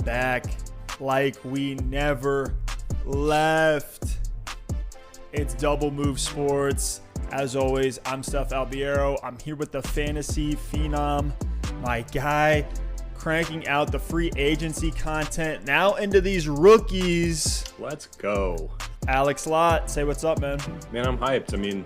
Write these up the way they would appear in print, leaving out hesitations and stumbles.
back like we never left. It's Double Move Sports. As always, I'm Steph Albiero. I'm here with the fantasy phenom, my guy, cranking out the free agency content. Now into these rookies. Let's go. Alex Lott, say what's up, man. Man, I'm hyped. I mean,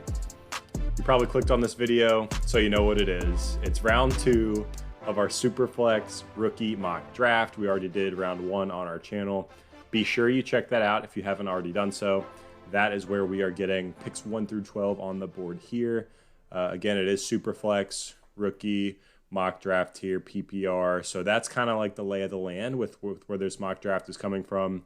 you probably clicked on this video, so you know what it is. It's round 2 of our Superflex rookie mock draft. We already did round 1 on our channel. Be sure you check that out if you haven't already done so. That is where we are getting picks 1 through 12 on the board here. Again, it is Superflex rookie mock draft here, PPR. So that's kind of like the lay of the land with where this mock draft is coming from.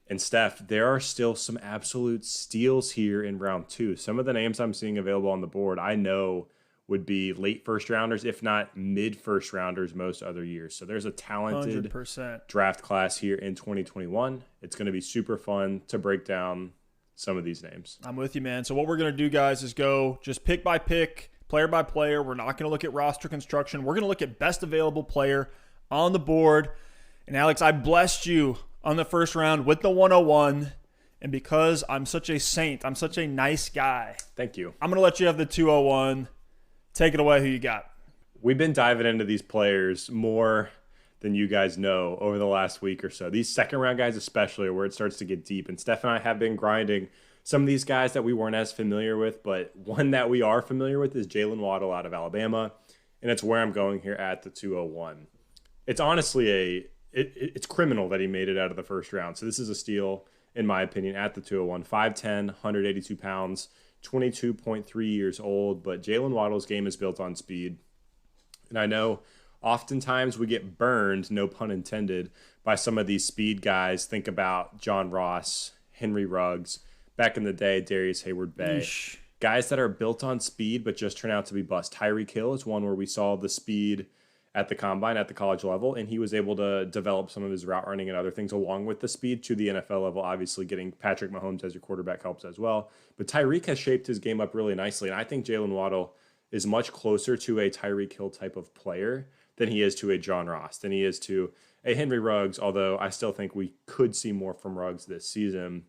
And Steph, there are still some absolute steals here in round 2. Some of the names I'm seeing available on the board, I know would be late first rounders, if not mid first rounders most other years. So there's a talented 100%. draft class here in 2021. It's going to be super fun to break down some of these names. I'm with you, man. So what we're going to do, guys, is go just pick by pick, player by player. We're not going to look at roster construction. We're going to look at best available player on the board. And Alex, I blessed you on the first round with the 101. And because I'm such a saint, I'm such a nice guy. Thank you. I'm going to let you have the 201. Take it away. Who you got? We've been diving into these players more than you guys know over the last week or so. These second round guys especially are where it starts to get deep. And Steph and I have been grinding some of these guys that we weren't as familiar with, but one that we are familiar with is Jalen Waddle out of Alabama. And it's where I'm going here at the 201. It's honestly it's criminal that he made it out of the first round. So this is a steal, in my opinion, at the 201. 5'10", 182 pounds, 22.3 years old. But Jalen Waddle's game is built on speed. And I know oftentimes we get burned, no pun intended, by some of these speed guys. Think about John Ross, Henry Ruggs, back in the day, Darius Hayward-Bay. Guys that are built on speed but just turn out to be bust. Tyreek Hill is one where we saw the speed at the combine, at the college level, and he was able to develop some of his route running and other things along with the speed to the NFL level. Obviously, getting Patrick Mahomes as your quarterback helps as well. But Tyreek has shaped his game up really nicely, and I think Jalen Waddle is much closer to a Tyreek Hill type of player than he is to a John Ross, than he is to a Henry Ruggs, although I still think we could see more from Ruggs this season.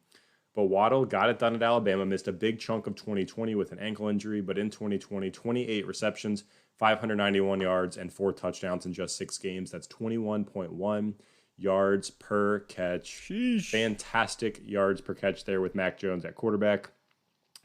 But Waddle got it done at Alabama, missed a big chunk of 2020 with an ankle injury, but in 2020, 28 receptions, 591 yards, and 4 touchdowns in just 6 games. That's 21.1 yards per catch. Sheesh. Fantastic yards per catch there with Mac Jones at quarterback.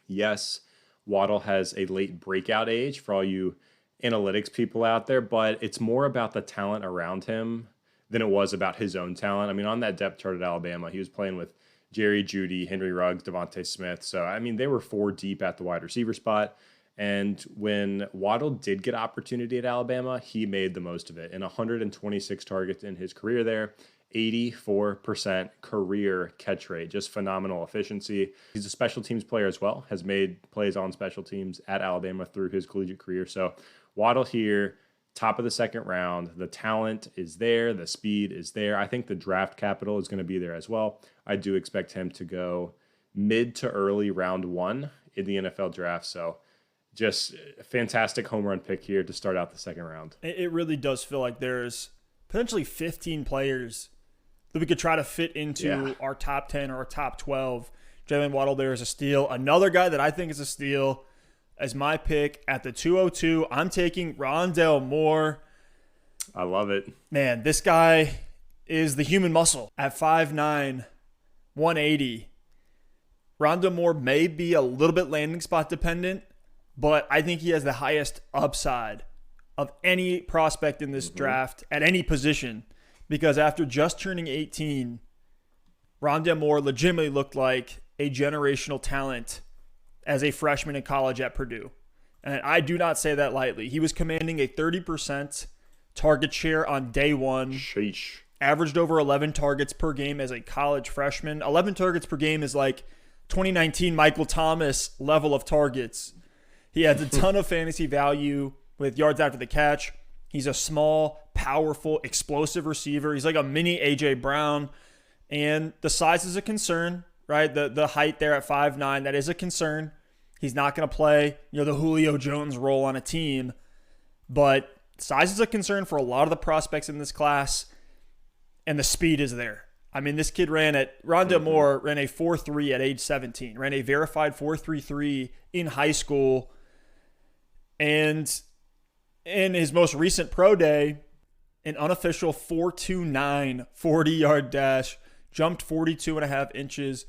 Yes, Waddle has a late breakout age for all you analytics people out there, but it's more about the talent around him than it was about his own talent. I mean, on that depth chart at Alabama, he was playing with Jerry Jeudy, Henry Ruggs, Devontae Smith. So, I mean, they were 4 deep at the wide receiver spot. And when Waddle did get opportunity at Alabama, he made the most of it. In 126 targets in his career there, 84% career catch rate, just phenomenal efficiency. He's a special teams player as well, has made plays on special teams at Alabama through his collegiate career. So Waddle here, top of the second round. The talent is there. The speed is there. I think the draft capital is going to be there as well. I do expect him to go mid to early round 1 in the NFL draft. So just a fantastic home run pick here to start out the second round. It really does feel like there's potentially 15 players that we could try to fit into our top 10 or our top 12. Jalen Waddle there is a steal. Another guy that I think is a steal as my pick at the 202. I'm taking Rondale Moore. I love it. Man, this guy is the human muscle at 5'9", 180. Rondale Moore may be a little bit landing spot dependent, but I think he has the highest upside of any prospect in this draft at any position, because after just turning 18, Rondale Moore legitimately looked like a generational talent as a freshman in college at Purdue. And I do not say that lightly. He was commanding a 30% target share on day 1. Sheesh. Averaged over 11 targets per game as a college freshman. 11 targets per game is like 2019 Michael Thomas level of targets. He has a ton of fantasy value with yards after the catch. He's a small, powerful, explosive receiver. He's like a mini A.J. Brown. And the size is a concern, right? The height there at 5'9", that is a concern. He's not going to play, the Julio Jones role on a team. But size is a concern for a lot of the prospects in this class. and the speed is there. I mean, this kid Rondale Moore ran a 4.3 at age 17, ran a verified 4.33 in high school. And in his most recent pro day, an unofficial 4.29 40-yard dash, jumped 42 and a half inches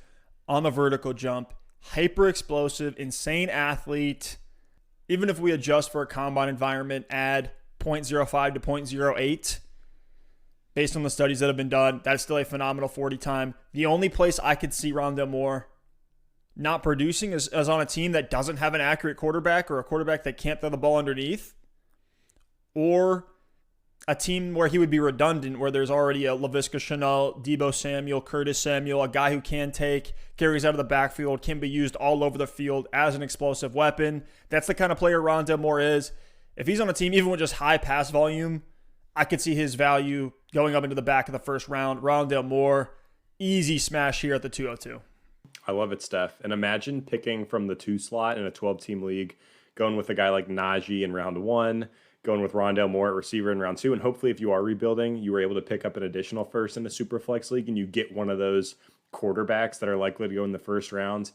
on the vertical jump. Hyper explosive, insane athlete. Even if we adjust for a combine environment, add 0.05 to 0.08, based on the studies that have been done, that's still a phenomenal 40 time. The only place I could see Rondale Moore not producing is on a team that doesn't have an accurate quarterback, or a quarterback that can't throw the ball underneath, or a team where he would be redundant, where there's already a Laviska Shenault, Deebo Samuel, Curtis Samuel, a guy who can take carries out of the backfield, can be used all over the field as an explosive weapon. That's the kind of player Rondale Moore is. If he's on a team, even with just high pass volume, I could see his value going up into the back of the first round. Rondale Moore, easy smash here at the 202. I love it, Steph. And imagine picking from the 2 slot in a 12-team league, going with a guy like Najee in round 1, going with Rondale Moore at receiver in round 2, and hopefully if you are rebuilding, you were able to pick up an additional first in a super flex league, and you get one of those quarterbacks that are likely to go in the first round.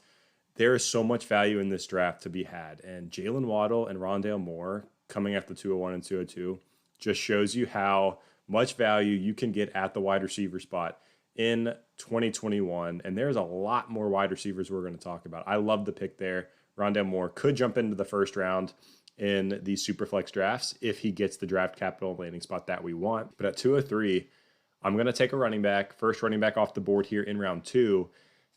There is so much value in this draft to be had. And Jalen Waddle and Rondale Moore coming at the 201 and 202 just shows you how much value you can get at the wide receiver spot in 2021. And there's a lot more wide receivers we're going to talk about. I love the pick there. Rondale Moore could jump into the first round in these super flex drafts if he gets the draft capital landing spot that we want. But at 203, I'm going to take a running back, first running back off the board here in round 2.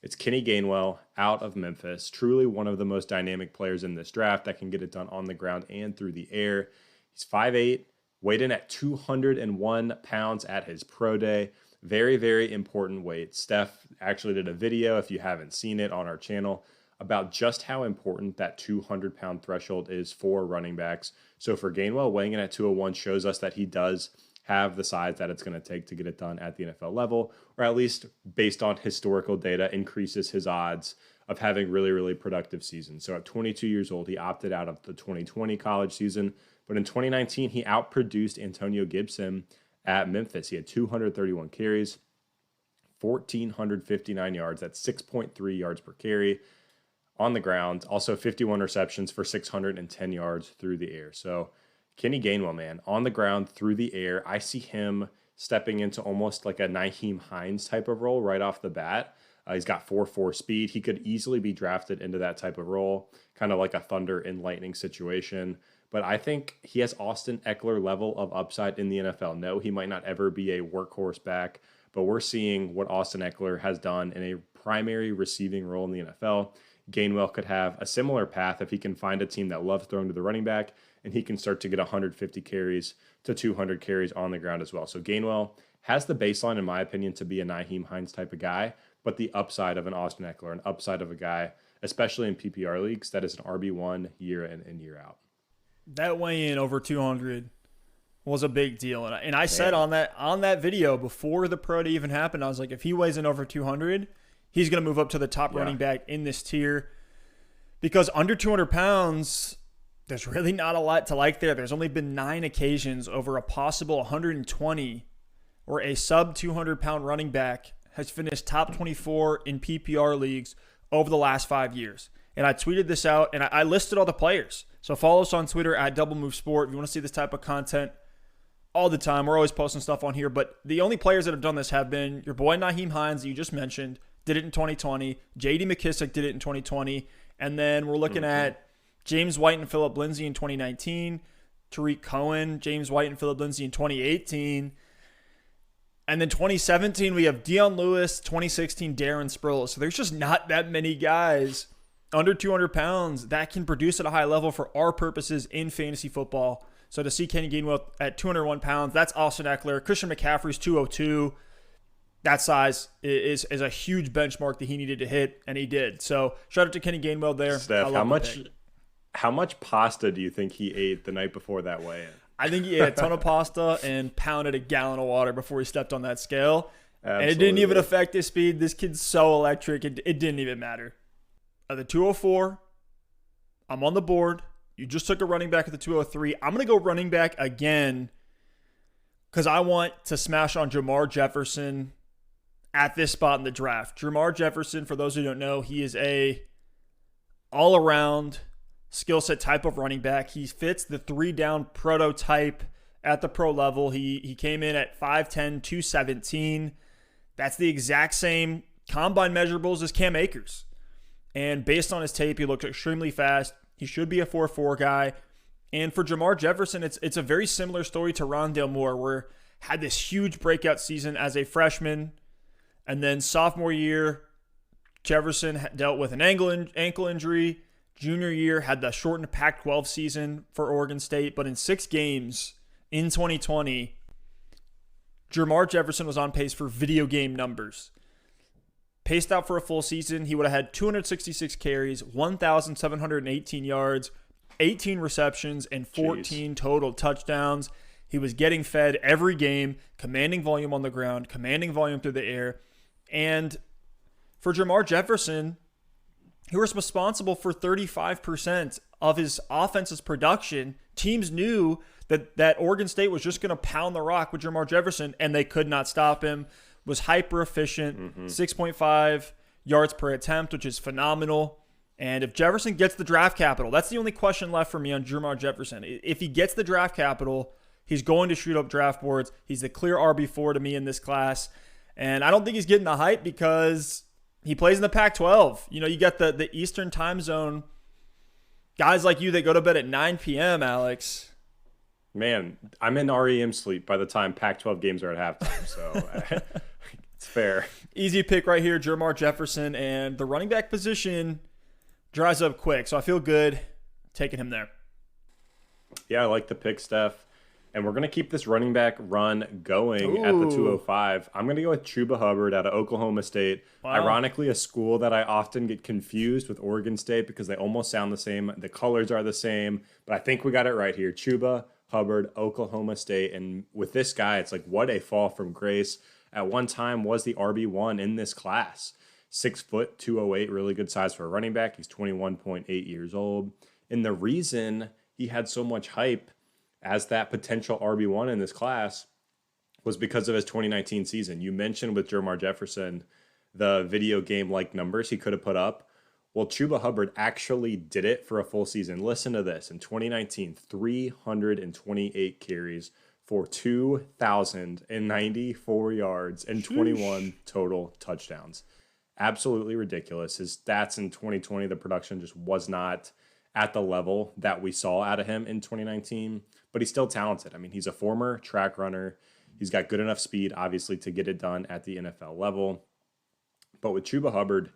It's Kenny Gainwell out of Memphis. Truly one of the most dynamic players in this draft that can get it done on the ground and through the air. He's 5'8", weighed in at 201 pounds at his pro day. Very, very important weight. Steph actually did a video, if you haven't seen it, on our channel about just how important that 200-pound threshold is for running backs. So for Gainwell, weighing in at 201 shows us that he does have the size that it's going to take to get it done at the NFL level, or at least based on historical data, increases his odds of having really, really productive seasons. So at 22 years old, he opted out of the 2020 college season, but in 2019, he outproduced Antonio Gibson at Memphis. He had 231 carries, 1,459 yards. That's 6.3 yards per carry on the ground. Also 51 receptions for 610 yards through the air. So Kenny Gainwell, man, on the ground, through the air, I see him stepping into almost like a Nyheim Hines type of role right off the bat. He's got 4.4 speed. He could easily be drafted into that type of role, kind of like a Thunder and Lightning situation. But I think he has Austin Eckler level of upside in the NFL. No, he might not ever be a workhorse back, but we're seeing what Austin Eckler has done in a primary receiving role in the NFL. Gainwell could have a similar path if he can find a team that loves throwing to the running back, and he can start to get 150 carries to 200 carries on the ground as well. So Gainwell has the baseline, in my opinion, to be a Nyheim Hines type of guy, but the upside of an Austin Eckler, an upside of a guy, especially in PPR leagues, that is an RB1 year in and year out. That weigh-in over 200 was a big deal. And I said on that video before the pro day even happened, I was like, if he weighs in over 200, he's going to move up to the top running back in this tier. Because under 200 pounds, there's really not a lot to like there. There's only been 9 occasions over a possible 120 where a sub 200-pound running back has finished top 24 in PPR leagues over the last 5 years. And I tweeted this out, and I listed all the players. So follow us on Twitter at DoubleMoveSport if you want to see this type of content all the time. We're always posting stuff on here. But the only players that have done this have been your boy Nyheim Hines that you just mentioned, did it in 2020. J.D. McKissick did it in 2020. And then we're looking at James White and Phillip Lindsay in 2019. Tariq Cohen, James White and Phillip Lindsay in 2018. And then 2017, we have Dion Lewis, 2016, Darren Sproles. So there's just not that many guys under 200 pounds that can produce at a high level for our purposes in fantasy football. So to see Kenny Gainwell at 201 pounds, that's Austin Eckler. Christian McCaffrey's 202. That size is a huge benchmark that he needed to hit, and he did. So shout out to Kenny Gainwell there. Steph, how much pasta do you think he ate the night before that weigh-in? I think he ate a ton of pasta and pounded a gallon of water before he stepped on that scale. Absolutely. And it didn't even affect his speed. This kid's so electric, it didn't even matter. At the 204, I'm on the board. You just took a running back at the 203. I'm going to go running back again because I want to smash on Jamar Jefferson at this spot in the draft. Jamar Jefferson, for those who don't know, he is a all-around skill set type of running back. He fits the 3-down prototype at the pro level. He came in at 5'10", 217. That's the exact same combine measurables as Cam Akers. And based on his tape, he looks extremely fast. He should be a 4.4 guy. And for Jamar Jefferson, it's a very similar story to Rondale Moore, where had this huge breakout season as a freshman. And then sophomore year, Jefferson dealt with an ankle injury. Junior year had the shortened Pac-12 season for Oregon State. But in 6 games in 2020, Jamar Jefferson was on pace for video game numbers. Paced out for a full season, he would have had 266 carries, 1,718 yards, 18 receptions, and 14 total touchdowns. He was getting fed every game, commanding volume on the ground, commanding volume through the air. And for Jamar Jefferson, he was responsible for 35% of his offense's production. Teams knew that Oregon State was just going to pound the rock with Jamar Jefferson, and they could not stop him. Was hyper efficient, 6.5 yards per attempt, which is phenomenal. And if Jefferson gets the draft capital, that's the only question left for me on Jamar Jefferson. If he gets the draft capital, he's going to shoot up draft boards. He's the clear RB4 to me in this class. And I don't think he's getting the hype because he plays in the Pac-12. You know, you got the Eastern time zone. Guys like you that go to bed at 9 p.m., Alex. Man, I'm in REM sleep by the time Pac-12 games are at halftime, so it's fair. Easy pick right here, Jamar Jefferson, and the running back position dries up quick, so I feel good taking him there. Yeah, I like the pick, Steph. And we're going to keep this running back run going at the 205. I'm going to go with Chuba Hubbard out of Oklahoma State. Wow. Ironically, a school that I often get confused with Oregon State because they almost sound the same. The colors are the same, but I think we got it right here. Chuba Hubbard, Oklahoma State. And with this guy, it's like, what a fall from grace. At one time was the RB1 in this class. 6 foot, 208, really good size for a running back. He's 21.8 years old. And the reason he had so much hype as that potential RB1 in this class was because of his 2019 season. You mentioned with Jamar Jefferson, the video game-like numbers he could have put up. Well, Chuba Hubbard actually did it for a full season. Listen to this. In 2019, 328 carries for 2,094 yards and 21 total touchdowns. Absolutely ridiculous. His stats in 2020, the production just was not at the level that we saw out of him in 2019, but he's still talented. I mean, he's a former track runner. He's got good enough speed, obviously, to get it done at the NFL level. But with Chuba Hubbard,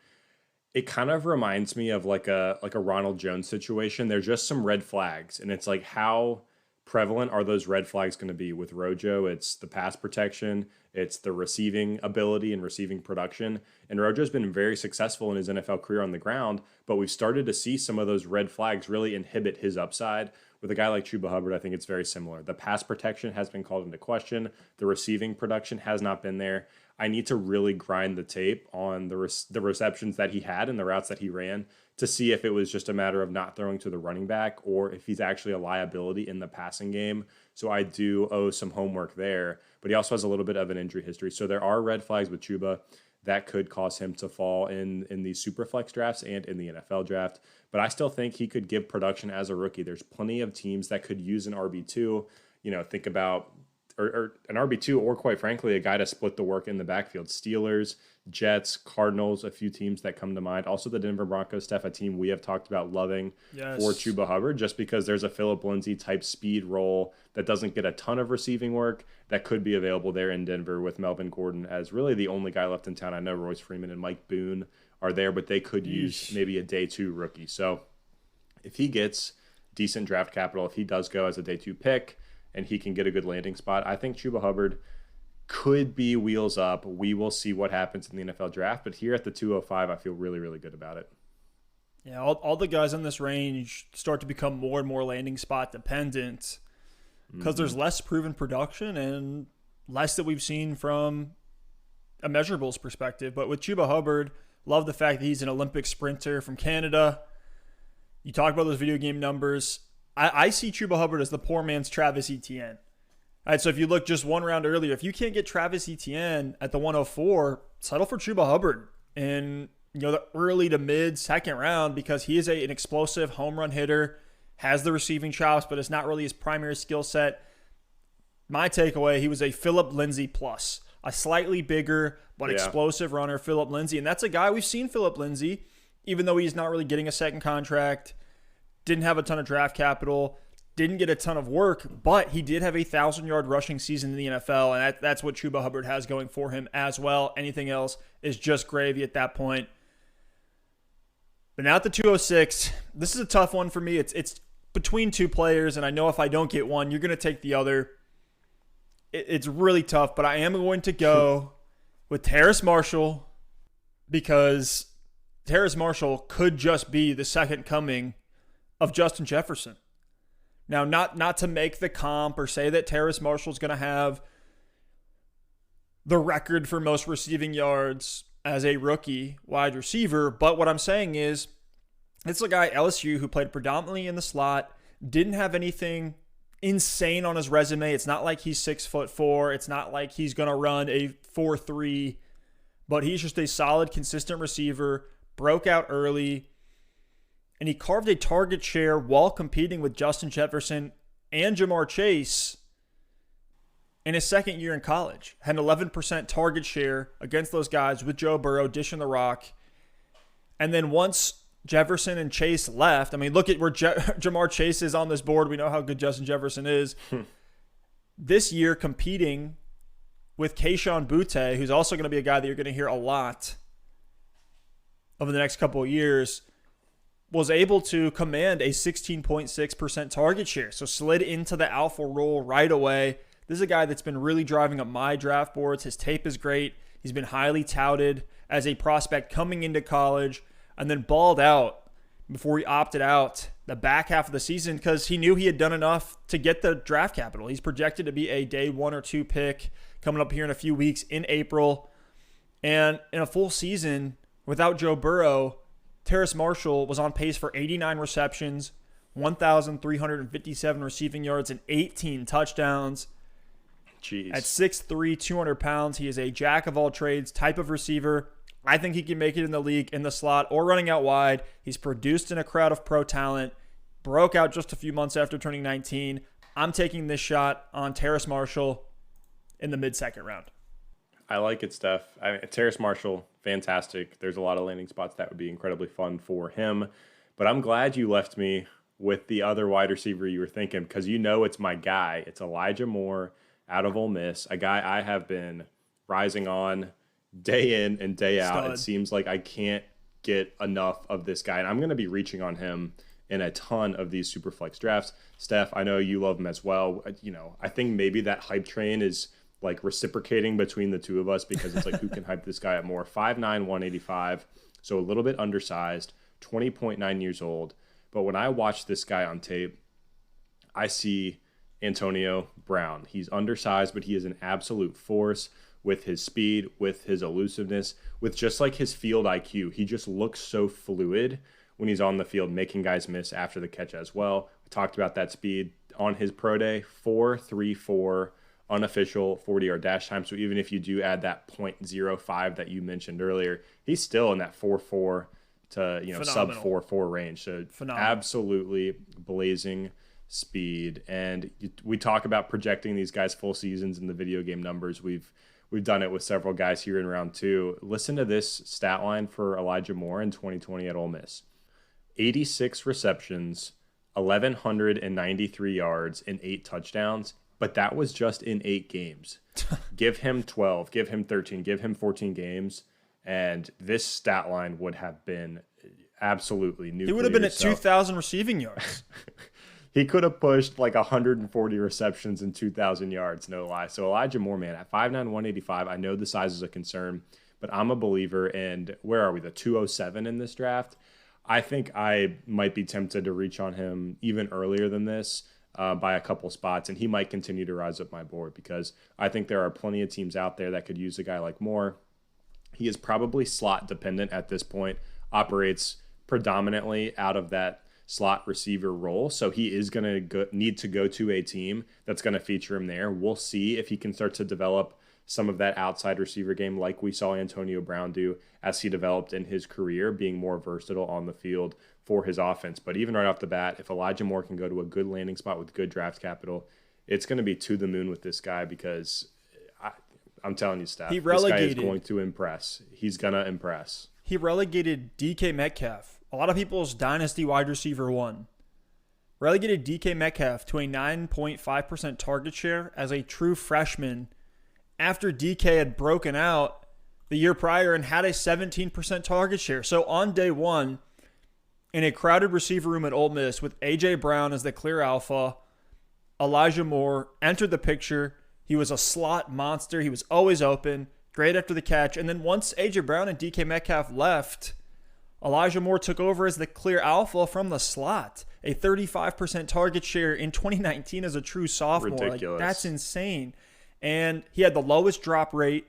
it kind of reminds me of like a Ronald Jones situation. There's just some red flags, and it's like, how prevalent are those red flags going to be? With Rojo, it's the pass protection, it's the receiving ability and receiving production. And Rojo's been very successful in his NFL career on the ground, but we've started to see some of those red flags really inhibit his upside. With a guy like Chuba Hubbard, I think it's very similar. The pass protection has been called into question. The receiving production has not been there. I need to really grind the tape on the receptions that he had and the routes that he ran to see if it was just a matter of not throwing to the running back or if he's actually a liability in the passing game. So I do owe some homework there, but he also has a little bit of an injury history. So there are red flags with Chuba that could cause him to fall in these super flex drafts and in the NFL draft. But I still think he could give production as a rookie. There's plenty of teams that could use an RB2. You know, think about or an RB2, or quite frankly, a guy to split the work in the backfield. Steelers, Jets, Cardinals, a few teams that come to mind. Also the Denver Broncos, Steph, a team we have talked about loving for Chuba Hubbard, just because there's a Phillip Lindsay type speed role that doesn't get a ton of receiving work that could be available there in Denver with Melvin Gordon as really the only guy left in town. I know Royce Freeman and Mike Boone are there, but they could use maybe a day 2 rookie. So if he gets decent draft capital, if he does go as a day 2 pick, and he can get a good landing spot, I think Chuba Hubbard could be wheels up. We will see what happens in the NFL draft. But here at the 205, I feel really, really good about it. Yeah, all the guys in this range start to become more and more landing spot dependent because there's less proven production and less that we've seen from a measurables perspective. But with Chuba Hubbard, love the fact that he's an Olympic sprinter from Canada. You talk about those video game numbers. I see Chuba Hubbard as the poor man's Travis Etienne. All right, so if you look just one round earlier, if you can't get Travis Etienne at the 104, settle for Chuba Hubbard in the early to mid second round, because he is an explosive home run hitter, has the receiving chops, but it's not really his primary skill set. My takeaway, he was a Phillip Lindsay plus, a slightly bigger but explosive runner, Phillip Lindsay. And that's a guy, we've seen Phillip Lindsay, even though he's not really getting a second contract, didn't have a ton of draft capital, didn't get a ton of work, but he did have a 1,000-yard rushing season in the NFL, and that's what Chuba Hubbard has going for him as well. Anything else is just gravy at that point. But now at the 206, this is a tough one for me. It's between two players, and I know if I don't get one, you're going to take the other. It's really tough, but I am going to go with Terrace Marshall, because Terrace Marshall could just be the second coming of Justin Jefferson. Now, not to make the comp or say that Terrace Marshall is going to have the record for most receiving yards as a rookie wide receiver, but what I'm saying is it's a guy, LSU, who played predominantly in the slot, didn't have anything insane on his resume. It's not like he's 6'4". It's not like he's going to run a 4.3, but he's just a solid, consistent receiver, broke out early, and he carved a target share while competing with Justin Jefferson and Jamar Chase in his second year in college. Had an 11% target share against those guys with Joe Burrow dishing the rock. And then once Jefferson and Chase left, I mean, look at where Jamar Chase is on this board. We know how good Justin Jefferson is. This year competing with Kayshon Boutte, who's also going to be a guy that you're going to hear a lot over the next couple of years, was able to command a 16.6% target share. So slid into the alpha role right away. This is a guy that's been really driving up my draft boards. His tape is great. He's been highly touted as a prospect coming into college, and then balled out before he opted out the back half of the season because he knew he had done enough to get the draft capital. He's projected to be a day 1 or 2 pick coming up here in a few weeks in April. And in a full season without Joe Burrow, Terrace Marshall was on pace for 89 receptions, 1,357 receiving yards, and 18 touchdowns. Jeez. At 6'3", 200 pounds, he is a jack-of-all-trades type of receiver. I think he can make it in the league in the slot or running out wide. He's produced in a crowd of pro talent, broke out just a few months after turning 19. I'm taking this shot on Terrace Marshall in the mid-second round. I like it, Steph. Terrace Marshall, fantastic. There's a lot of landing spots that would be incredibly fun for him. But I'm glad you left me with the other wide receiver you were thinking, because you know it's my guy. It's Elijah Moore out of Ole Miss, a guy I have been rising on day in and day out. Stud. It seems like I can't get enough of this guy, and I'm going to be reaching on him in a ton of these Superflex drafts. Steph, I know you love him as well. I think maybe that hype train is like reciprocating between the two of us, because it's like, who can hype this guy up more? 5'9", 185, so a little bit undersized, 20.9 years old. But when I watch this guy on tape, I see Antonio Brown. He's undersized, but he is an absolute force with his speed, with his elusiveness, with just like his field IQ. He just looks so fluid when he's on the field, making guys miss after the catch as well. We talked about that speed on his pro day, 4.34 unofficial 40-yard dash time. So even if you do add that 0.05 that you mentioned earlier, he's still in that 4.4 to sub 4.4 range. So absolutely blazing speed. And we talk about projecting these guys full seasons in the video game numbers. We've done it with several guys here in round 2. Listen to this stat line for Elijah Moore in 2020 at Ole Miss. 86 receptions, 1,193 yards, and 8 touchdowns. But that was just in 8 games. Give him 12, give him 13, give him 14 games, and this stat line would have been absolutely nuclear. He would have been at 2,000 receiving yards. He could have pushed like 140 receptions and 2,000 yards, no lie. So Elijah Moore, man, at 5'9", 185, I know the size is a concern, but I'm a believer. And where are we, the 207 in this draft? I think I might be tempted to reach on him even earlier than this. By a couple spots, and he might continue to rise up my board, because I think there are plenty of teams out there that could use a guy like Moore. He is probably slot dependent at this point, operates predominantly out of that slot receiver role. So he is going to need to go to a team that's going to feature him there. We'll see if he can start to develop some of that outside receiver game like we saw Antonio Brown do as he developed in his career, being more versatile on the field for his offense. But even right off the bat, if Elijah Moore can go to a good landing spot with good draft capital, it's going to be to the moon with this guy because I'm telling you, Steph, this guy is going to impress. He's going to impress. He relegated DK Metcalf, a lot of people's dynasty wide receiver one. Relegated DK Metcalf to a 9.5% target share as a true freshman after DK had broken out the year prior and had a 17% target share. So on day one, in a crowded receiver room at Ole Miss with A.J. Brown as the clear alpha, Elijah Moore entered the picture. He was a slot monster. He was always open, great after the catch. And then once A.J. Brown and DK Metcalf left, Elijah Moore took over as the clear alpha from the slot. A 35% target share in 2019 as a true sophomore. Ridiculous. That's insane. And he had the lowest drop rate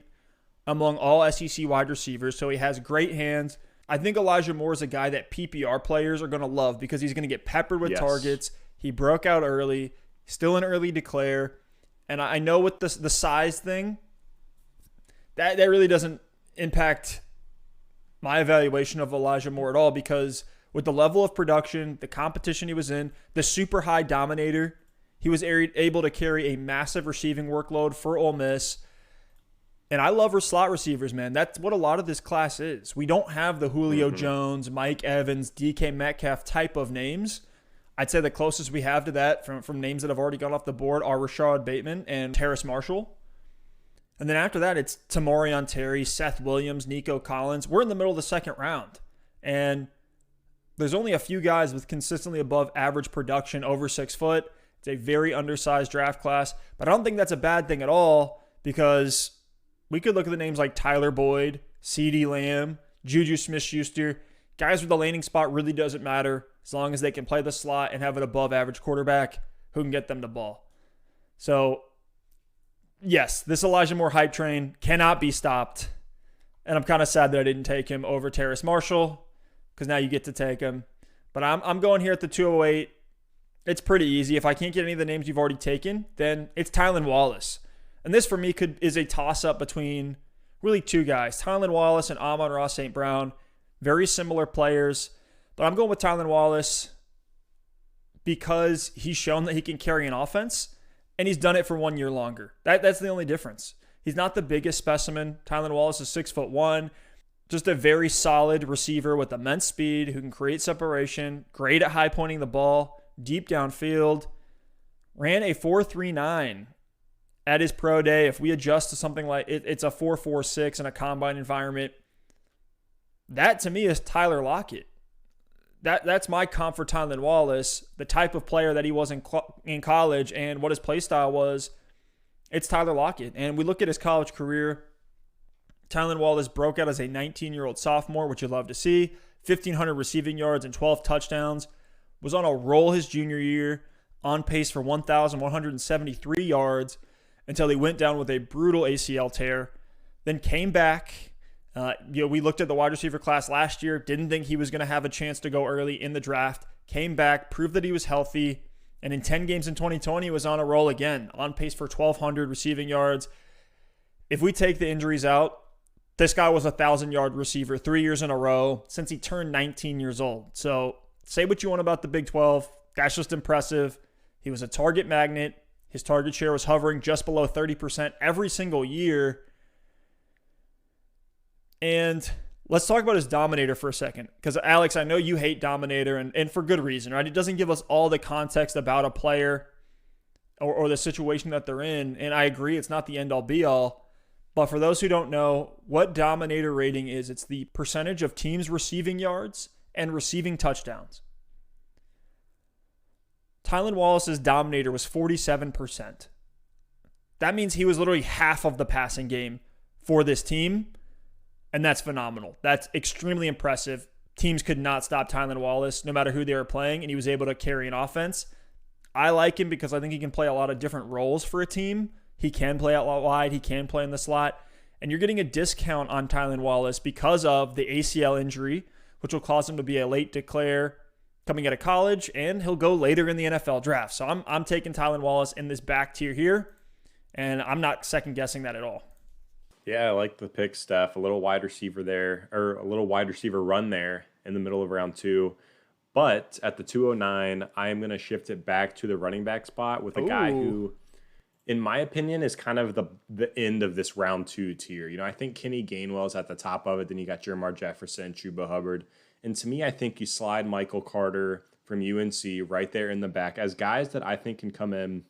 among all SEC wide receivers, so he has great hands. I think Elijah Moore is a guy that PPR players are going to love because he's going to get peppered with targets. He broke out early, still an early declare. And I know with the size thing, that really doesn't impact my evaluation of Elijah Moore at all because with the level of production, the competition he was in, the super high dominator, he was able to carry a massive receiving workload for Ole Miss. And I love our slot receivers, man. That's what a lot of this class is. We don't have the Julio Jones, Mike Evans, DK Metcalf type of names. I'd say the closest we have to that from names that have already gone off the board are Rashad Bateman and Terrace Marshall. And then after that, it's Tamorian Terry, Seth Williams, Nico Collins. We're in the middle of the second round. And there's only a few guys with consistently above average production over 6 foot. It's a very undersized draft class, but I don't think that's a bad thing at all because we could look at the names like Tyler Boyd, CeeDee Lamb, Juju Smith-Schuster. Guys with the landing spot really doesn't matter as long as they can play the slot and have an above average quarterback who can get them the ball. So, yes, this Elijah Moore hype train cannot be stopped. And I'm kind of sad that I didn't take him over Terrace Marshall because now you get to take him. But I'm going here at the 208. It's pretty easy. If I can't get any of the names you've already taken, then it's Tylan Wallace. And this for me is a toss-up between really two guys, Tylan Wallace and Amon-Ra St. Brown. Very similar players. But I'm going with Tylan Wallace because he's shown that he can carry an offense, and he's done it for 1 year longer. That's the only difference. He's not the biggest specimen. Tylan Wallace is 6'1", just a very solid receiver with immense speed who can create separation, great at high pointing the ball, deep downfield, ran a 4.39 at his pro day. If we adjust to something like it's a 4.46 in a combine environment, that to me is Tyler Lockett. That's my comp for Tylan Wallace, the type of player that he was in college and what his play style was. It's Tyler Lockett. And we look at his college career. Tylan Wallace broke out as a 19-year-old sophomore, which you'd love to see. 1,500 receiving yards and 12 touchdowns. Was on a roll his junior year, on pace for 1,173 yards until he went down with a brutal ACL tear. Then came back. We looked at the wide receiver class last year. Didn't think he was going to have a chance to go early in the draft. Came back, proved that he was healthy. And in 10 games in 2020, was on a roll again, on pace for 1,200 receiving yards. If we take the injuries out, this guy was a 1,000-yard receiver 3 years in a row since he turned 19 years old. So say what you want about the Big 12. That's just impressive. He was a target magnet. His target share was hovering just below 30% every single year. And let's talk about his dominator for a second. Because, Alex, I know you hate dominator, and for good reason, right? It doesn't give us all the context about a player or the situation that they're in. And I agree, it's not the end-all, be-all. But for those who don't know what dominator rating is, it's the percentage of teams receiving yards and receiving touchdowns. Tylan Wallace's dominator was 47%. That means he was literally half of the passing game for this team, and that's phenomenal. That's extremely impressive. Teams could not stop Tylan Wallace no matter who they were playing, and he was able to carry an offense. I like him because I think he can play a lot of different roles for a team. He can play out wide. He can play in the slot. And you're getting a discount on Tylan Wallace because of the ACL injury, which will cause him to be a late declare, coming out of college, and he'll go later in the NFL draft. So I'm taking Tylan Wallace in this back tier here, and I'm not second guessing that at all. Yeah, I like the pick, Steph. A little wide receiver there, or a little wide receiver run there in the middle of round 2. But at the 209, I am going to shift it back to the running back spot with a guy who, in my opinion, is kind of the end of this round 2 tier. You know, I think Kenny Gainwell's at the top of it. Then you got Jermar Jefferson, Chuba Hubbard. And to me, I think you slide Michael Carter from UNC right there in the back as guys that I think can come in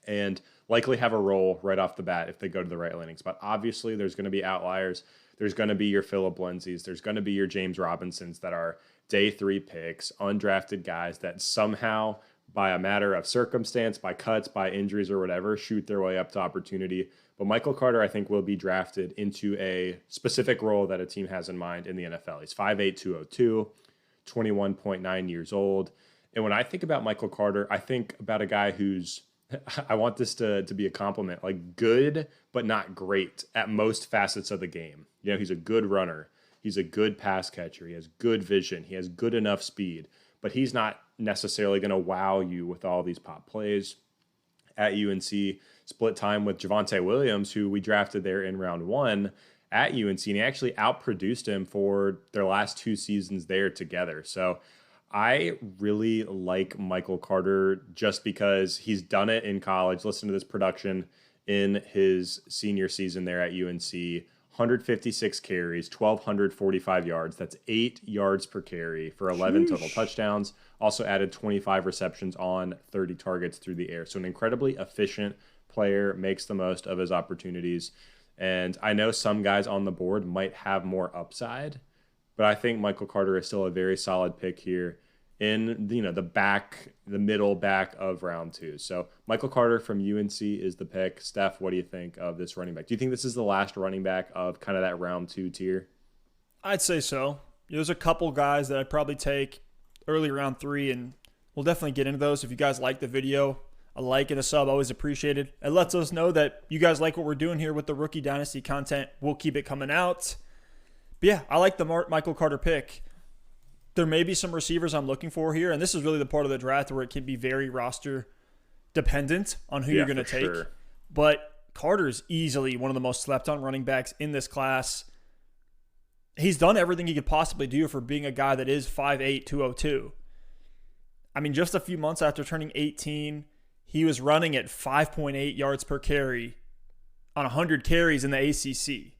and likely have a role right off the bat if they go to the right landing spot. Obviously, there's going to be outliers. There's going to be your Phillip Lindsays. There's going to be your James Robinsons that are day 3 picks, undrafted guys that somehow, by a matter of circumstance, by cuts, by injuries or whatever, shoot their way up to opportunity. But Michael Carter, I think, will be drafted into a specific role that a team has in mind in the NFL. He's 5'8", 202, 21.9 years old. And when I think about Michael Carter, I think about a guy who's, I want this to be a compliment, like good, but not great at most facets of the game. You know, he's a good runner. He's a good pass catcher. He has good vision. He has good enough speed, but he's not necessarily going to wow you with all these pop plays. At UNC, split time with Javonte Williams, who we drafted there in round 1 at UNC, and he actually outproduced him for their last 2 seasons there together. So I really like Michael Carter just because he's done it in college. Listen to this production in his senior season there at UNC. 156 carries, 1,245 yards. That's 8 yards per carry for 11 total touchdowns. Also added 25 receptions on 30 targets through the air. So an incredibly efficient player, makes the most of his opportunities. And I know some guys on the board might have more upside, but I think Michael Carter is still a very solid pick here in the middle back of round 2. So Michael Carter from UNC is the pick. Steph, what do you think of this running back? Do you think this is the last running back of kind of that round 2 tier? I'd say so. There's a couple guys that I'd probably take early round 3, and we'll definitely get into those. If you guys like the video, a like and a sub, always appreciated. It lets us know that you guys like what we're doing here with the Rookie Dynasty content. We'll keep it coming out. But yeah, I like the Michael Carter pick. There may be some receivers I'm looking for here, and this is really the part of the draft where it can be very roster dependent on who you're going to take. Sure. But Carter's easily one of the most slept on running backs in this class. He's done everything he could possibly do for being a guy that is 5'8", 202. I mean, just a few months after turning 18, he was running at 5.8 yards per carry on 100 carries in the ACC.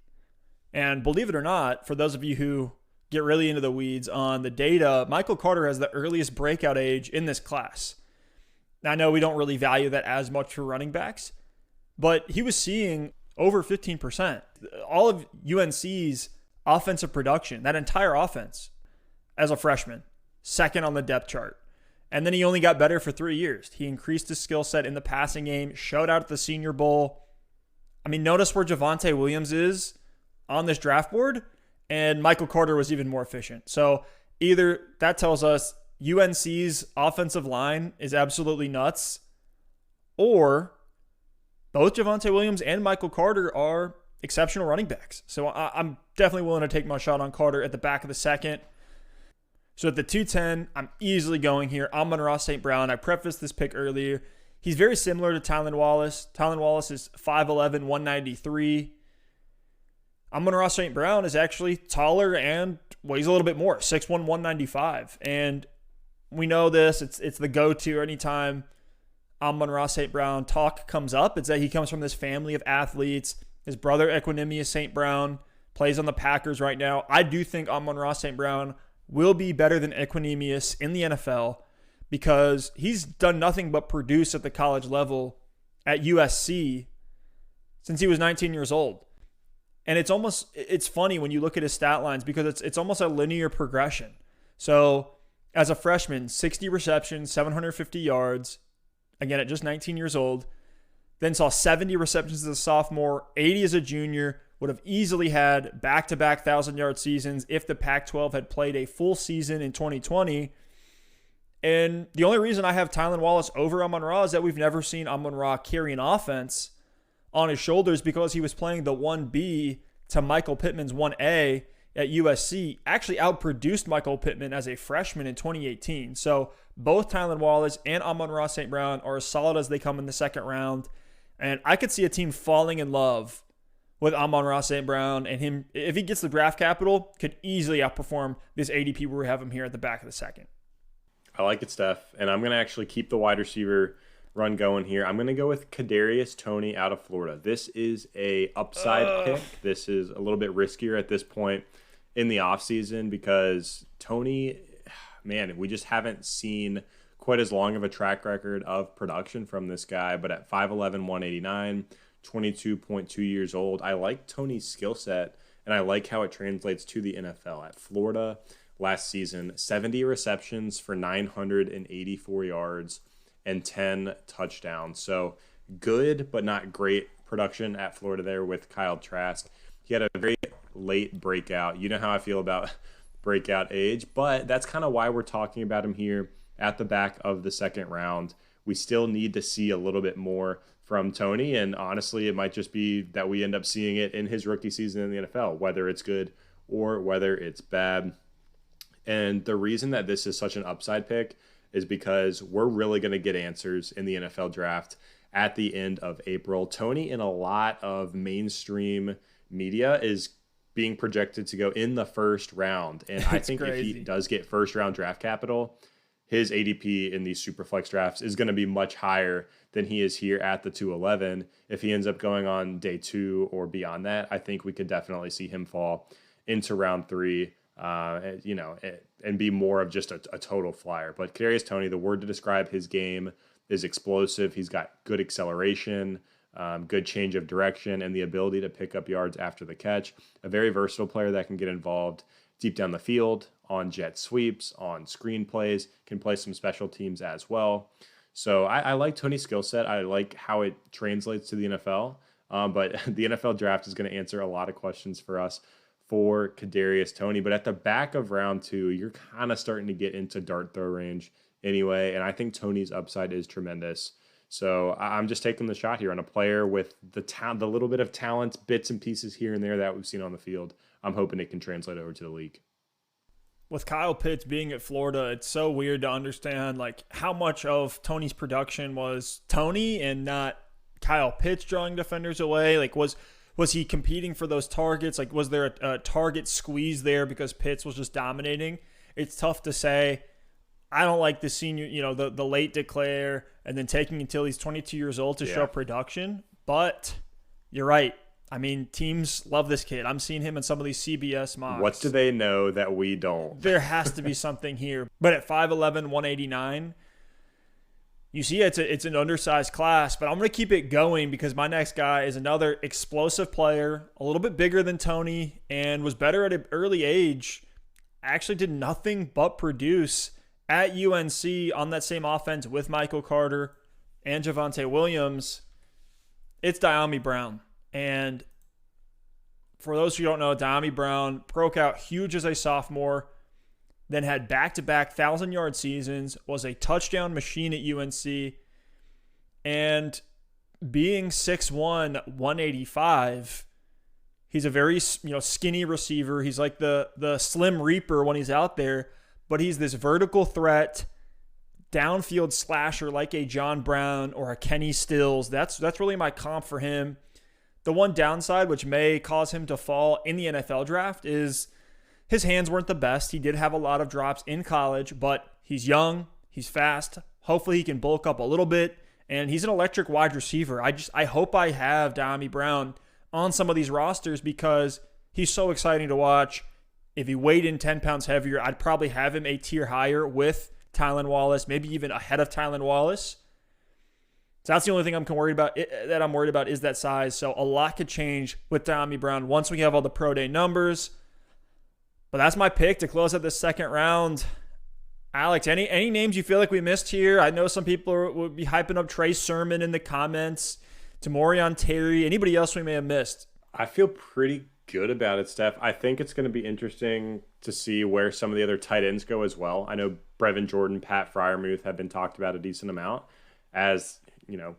And believe it or not, for those of you who get really into the weeds on the data, Michael Carter has the earliest breakout age in this class. Now, I know we don't really value that as much for running backs, but he was seeing over 15%. All of UNC's offensive production, that entire offense, as a freshman, second on the depth chart. And then he only got better for 3 years. He increased his skill set in the passing game, showed out at the Senior Bowl. I mean, notice where Javonte Williams is on this draft board, and Michael Carter was even more efficient. So either that tells us UNC's offensive line is absolutely nuts, or both Javonte Williams and Michael Carter are exceptional running backs. So I'm definitely willing to take my shot on Carter at the back of the second. So at the 210, I'm easily going here. Amon-Ra St. Brown. I prefaced this pick earlier. He's very similar to Tylan Wallace. Tylan Wallace is 5'11", 193. Amon-Ra St. Brown is actually taller and weighs a little bit more, 6'1", 195. And we know this. It's the go-to anytime Amon-Ra St. Brown talk comes up. It's that he comes from this family of athletes. His brother, Equinemius St. Brown, plays on the Packers right now. I do think Amon-Ra St. Brown will be better than Equinemius in the NFL because he's done nothing but produce at the college level at USC since he was 19 years old. And it's funny when you look at his stat lines because it's almost a linear progression. So as a freshman, 60 receptions, 750 yards, again at just 19 years old, then saw 70 receptions as a sophomore, 80 as a junior, would have easily had back-to-back 1,000-yard seasons if the Pac-12 had played a full season in 2020. And the only reason I have Tylan Wallace over Amon-Ra is that we've never seen Amon-Ra carry an offense on his shoulders because he was playing the 1B to Michael Pittman's 1A at USC, actually outproduced Michael Pittman as a freshman in 2018. So both Tylan Wallace and Amon-Ra St. Brown are as solid as they come in the second round. And I could see a team falling in love with Amon-Ra St. Brown, and him, if he gets the draft capital, could easily outperform this ADP where we have him here at the back of the second. I like it, Steph. And I'm going to actually keep the wide receiver run going here. I'm going to go with Kadarius Toney out of Florida. This is a upside pick. This is a little bit riskier at this point in the offseason because Toney, man, we just haven't seen quite as long of a track record of production from this guy. But at 5'11", 189, 22.2 years old, I like Toney's skill set, and I like how it translates to the NFL. At Florida last season, 70 receptions for 984 yards and 10 touchdowns. So good, but not great production at Florida there with Kyle Trask. He had a very late breakout. You know how I feel about breakout age, but that's kind of why we're talking about him here at the back of the second round. We still need to see a little bit more from Toney, and honestly, it might just be that we end up seeing it in his rookie season in the NFL, whether it's good or whether it's bad. And the reason that this is such an upside pick is because we're really going to get answers in the NFL draft at the end of April. Toney, in a lot of mainstream media, is being projected to go in the first round. And I think crazy. If he does get first round draft capital, his ADP in these Superflex drafts is going to be much higher than he is here at the 211. If he ends up going on day 2 or beyond that, I think we could definitely see him fall into round 3. And be more of just a total flyer. But Kadarius Toney, the word to describe his game is explosive. He's got good acceleration, good change of direction, and the ability to pick up yards after the catch. A very versatile player that can get involved deep down the field, on jet sweeps, on screen plays, can play some special teams as well. So I like Toney's skill set. I like how it translates to the NFL. But the NFL draft is going to answer a lot of questions for us for Kadarius Toney. But at the back of round 2, you're kind of starting to get into dart throw range anyway, and I think Toney's upside is tremendous. So I'm just taking the shot here on a player with the little bit of talent, bits and pieces here and there that we've seen on the field. I'm hoping it can translate over to the league. With Kyle Pitts being at Florida, it's so weird to understand like how much of Toney's production was Toney and not Kyle Pitts drawing defenders away. Like was he competing for those targets? Like, was there a target squeeze there because Pitts was just dominating? It's tough to say. I don't like the senior, the late declare and then taking until he's 22 years old to show production. But you're right. I mean, teams love this kid. I'm seeing him in some of these CBS mocks. What do they know that we don't? There has to be something here. But at 5'11", 189, you see it's an undersized class, but I'm going to keep it going because my next guy is another explosive player, a little bit bigger than Toney, and was better at an early age. Actually did nothing but produce at UNC on that same offense with Michael Carter and Javonte Williams. It's Dyami Brown. And for those who don't know, Dyami Brown broke out huge as a sophomore, then had back-to-back 1,000-yard seasons, was a touchdown machine at UNC, and being 6'1", 185, he's a very skinny receiver. He's like the Slim Reaper when he's out there, but he's this vertical threat, downfield slasher like a John Brown or a Kenny Stills. That's really my comp for him. The one downside, which may cause him to fall in the NFL draft, is his hands weren't the best. He did have a lot of drops in college, but he's young, he's fast. Hopefully he can bulk up a little bit, and he's an electric wide receiver. I hope I have Dyami Brown on some of these rosters because he's so exciting to watch. If he weighed in 10 pounds heavier, I'd probably have him a tier higher with Tylan Wallace, maybe even ahead of Tylan Wallace. So that's the only thing I'm worried about is that size. So a lot could change with Dyami Brown once we have all the pro day numbers. But that's my pick to close out this second round. Alex, any names you feel like we missed here? I know some people would be hyping up Trey Sermon in the comments, Tamorion Terry, anybody else we may have missed. I feel pretty good about it, Steph. I think it's going to be interesting to see where some of the other tight ends go as well. I know Brevin Jordan, Pat Freiermuth have been talked about a decent amount. As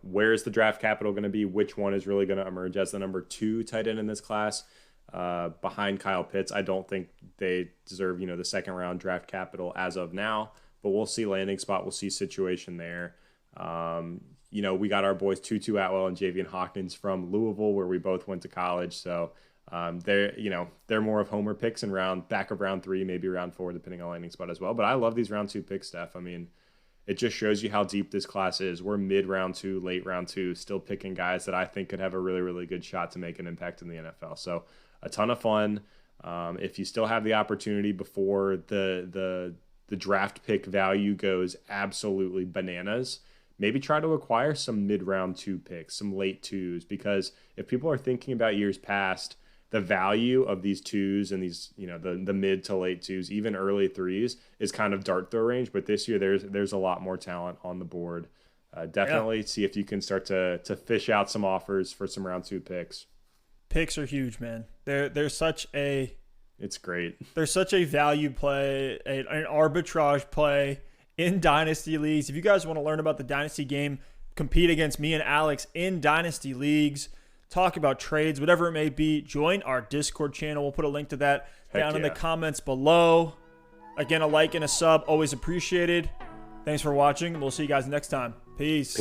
where is the draft capital going to be? Which one is really going to emerge as the number 2 tight end in this class? behind Kyle Pitts. I don't think they deserve, the second round draft capital as of now, but we'll see landing spot. We'll see situation there. We got our boys Tutu Atwell and Javian Hawkins from Louisville, where we both went to college. So they're more of homer picks in back of round 3, maybe round 4, depending on landing spot as well. But I love these round 2 picks, Steph. I mean, it just shows you how deep this class is. We're mid round 2, late round 2, still picking guys that I think could have a really, really good shot to make an impact in the NFL. So a ton of fun. If you still have the opportunity before the draft pick value goes absolutely bananas, maybe try to acquire some mid-round 2 picks, some late 2s, because if people are thinking about years past, the value of these 2s and these, the mid to late 2s, even early 3s, is kind of dart throw range. But this year, there's a lot more talent on the board. Definitely see if you can start to fish out some offers for some round 2 picks. Picks are huge, man. It's great. They're such a value play, an arbitrage play in dynasty leagues. If you guys want to learn about the dynasty game, compete against me and Alex in dynasty leagues, talk about trades, whatever it may be, join our Discord channel. We'll put a link to that down in the comments below. Again, a like and a sub, always appreciated. Thanks for watching. We'll see you guys next time. Peace.